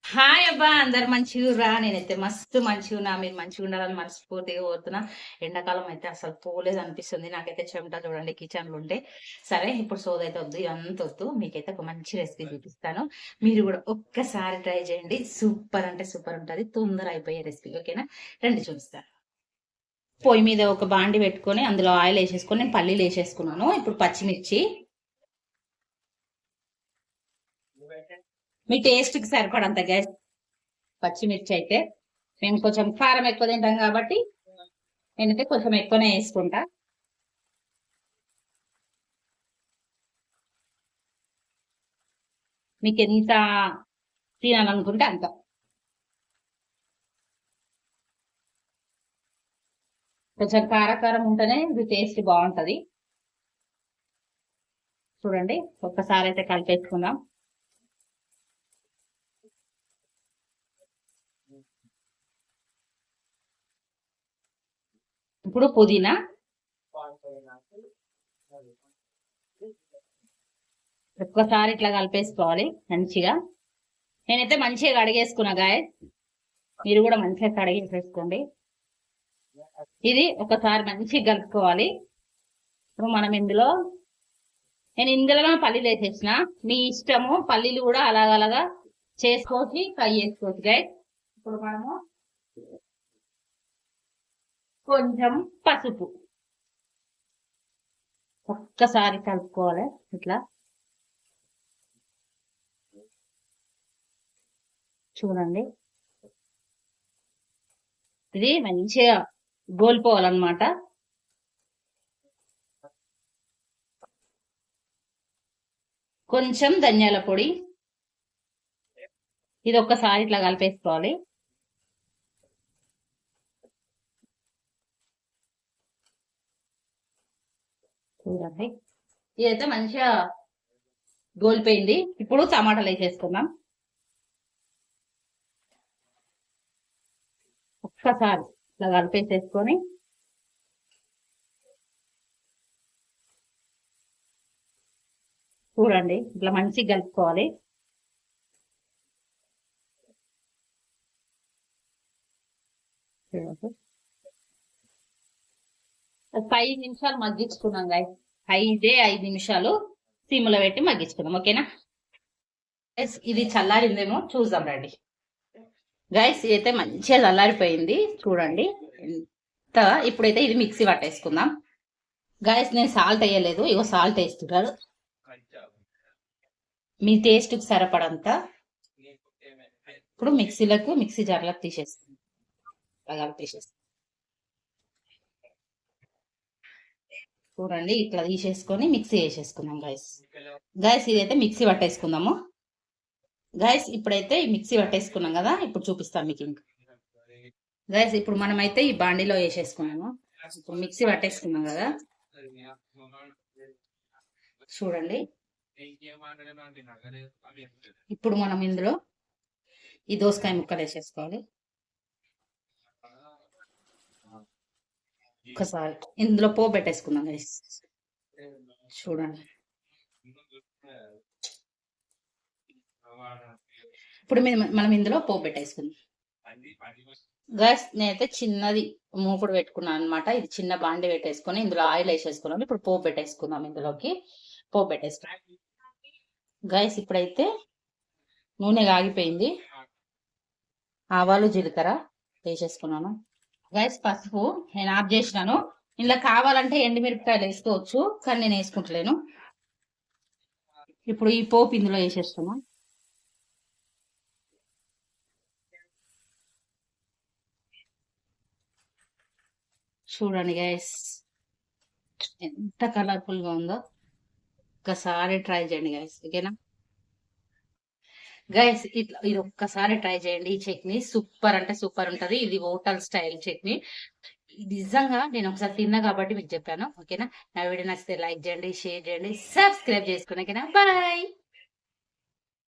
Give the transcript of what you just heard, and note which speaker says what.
Speaker 1: Hi అబ్బా, అందరు మంచిగుర్రా. నేనైతే మస్తు మంచిగున్నా. మీరు మంచిగా ఉండాలని మనస్ఫూర్తిగా కోరుతున్నా. ఎండాకాలం అయితే అసలు పోలేదు అనిపిస్తుంది నాకైతే. చెమట చూడండి కిచెన్లో ఉంటే. సరే, ఇప్పుడు సోదైతే వద్దు, ఇదంతా వద్దు. మీకైతే ఒక మంచి రెసిపీ చూపిస్తాను. మీరు కూడా ఒక్కసారి ట్రై చేయండి. సూపర్ అంటే సూపర్ ఉంటుంది. తొందర అయిపోయే రెసిపీ. ఓకేనా? రండి చూపిస్తాను. పొయ్యి మీద ఒక బాండి పెట్టుకొని అందులో ఆయిల్ వేసేసుకొని నేను పల్లీలు వేసేసుకున్నాను. ఇప్పుడు పచ్చిమిర్చి, మీ టేస్ట్ కి సరిపడంత గ్యాస్ పచ్చిమిర్చి అయితే. మేము కొంచెం కారం ఎక్కువ తింటాం కాబట్టి నేనైతే కొంచెం ఎక్కువనే వేసుకుంటా. మీకు ఎంత తినాలనుకుంటే అంత. కొంచెం కారకారం ఉంటేనే ఇది టేస్ట్ బాగుంటది. చూడండి, ఒక్కసారి అయితే కలిపేసుకుందాం. ఇప్పుడు పుదీనా, ఒక్కసారి ఇట్లా కలిపేసుకోవాలి మంచిగా. నేనైతే మంచిగా కడిగేసుకున్నా గాయ. మీరు కూడా మంచిగా కడిగేసేసుకోండి. ఇది ఒకసారి మంచిగా కలుపుకోవాలి. ఇప్పుడు మనం నేను ఇందులో పల్లీలు వేసేసిన. మీ ఇష్టము, పల్లీలు కూడా అలాగలాగా చేసుకోవచ్చు, ఫ్రై చేసుకోవచ్చు గాయ. ఇప్పుడు మనము కొంచెం పసుపు ఒక్కసారి కలుపుకోవాలి ఇట్లా. చూడండి, ఇది మంచిగా గోల్పోవాలన్నమాట. కొంచెం ధనియాల పొడి, ఇది ఒక్కసారి ఇట్లా కలిపేసుకోవాలి. చూడండి, ఇదైతే మంచిగా గోల్పోయింది. ఇప్పుడు టమాటాలు వేసేసుకుందాం. ఒక్కసారి ఇట్లా కలిపేసేసుకొని చూడండి, ఇట్లా మంచిగా కలుపుకోవాలి. ఒక 5 నిమిషాలు మగ్గించుకున్నాం గాయ. 5 నిమిషాలు సిమ్లో పెట్టి మగ్గించుకుందాం. ఓకేనా? ఇది చల్లారిందేమో చూద్దాం రండి. గైస్, ఇదైతే మంచిగా చల్లారిపోయింది. చూడండి ఎంత. ఇప్పుడైతే ఇది మిక్సీ పట్టేసుకుందాం. గైస్, నేను సాల్ట్ వేయలేదు. ఇగో సాల్ట్ వేస్తున్నాను. మీ టేస్ట్కి సరిపడంత. ఇప్పుడు మిక్సీ జార్లకు తీసేస్తాను. చూడండి, ఇట్లా తీసేసుకొని మిక్సీ వేసేసుకుందాం గైస్. ఇదైతే మిక్సీ పట్టేసుకుందాము. గైస్, ఇప్పుడైతే ఈ మిక్సీ పట్టేసుకున్నాం కదా, ఇప్పుడు చూపిస్తాం మీకు. ఇంకా గైస్, ఇప్పుడు మనమైతే ఈ బాండీలో వేసేసుకున్నాము. ఇప్పుడు మిక్సీ పట్టేసుకున్నాం కదా, చూడండి. ఇప్పుడు మనం ఇందులో ఈ దోసకాయ ముక్కలు వేసేసుకోవాలి. ఒకసారి ఇందులో పోపు పెట్టేసుకుందాం గైస్. చూడండి, ఇప్పుడు మనం ఇందులో పోపు పెట్టేసుకుందాం. గైస్, నేనైతే చిన్నది మూకుడు పెట్టుకున్నాను అనమాట. ఇది చిన్న బాండి పెట్టేసుకొని ఇందులో ఆయిల్ వేసేసుకున్నాం. ఇప్పుడు పోపు పెట్టేసుకుందాం. ఇందులోకి పోపు పెట్టేసుకున్నాం. గైస్, ఇప్పుడైతే నూనె కాగిపోయింది. ఆవాలు జీలకర్ర వేసేసుకున్నాను. గైస్, పసుపు నేను ఆఫ్ చేసినాను. ఇలా కావాలంటే ఎండుమిరపకాయలు వేసుకోవచ్చు, కానీ నేను వేసుకుంటలేను. ఇప్పుడు ఈ పోపు ఇందులో వేసేస్తున్నాం. చూడండి గైస్, ఎంత కలర్ఫుల్ గా ఉందో. ఒక్కసారి ట్రై చేయండి గైస్. ఓకేనా గైస్? ఇది ఒక్కసారి ట్రై చేయండి. ఈ చట్నీ సూపర్ అంటే సూపర్ ఉంటది. ఇది హోటల్ స్టైల్ చట్నీ. నిజంగా నేను ఒకసారి తిన్నా కాబట్టి మీకు చెప్పాను. ఓకేనా? నా వీడియో నచ్చితే లైక్ చేయండి, షేర్ చేయండి, సబ్స్క్రైబ్ చేసుకోండి. ఓకేనా? బాయ్.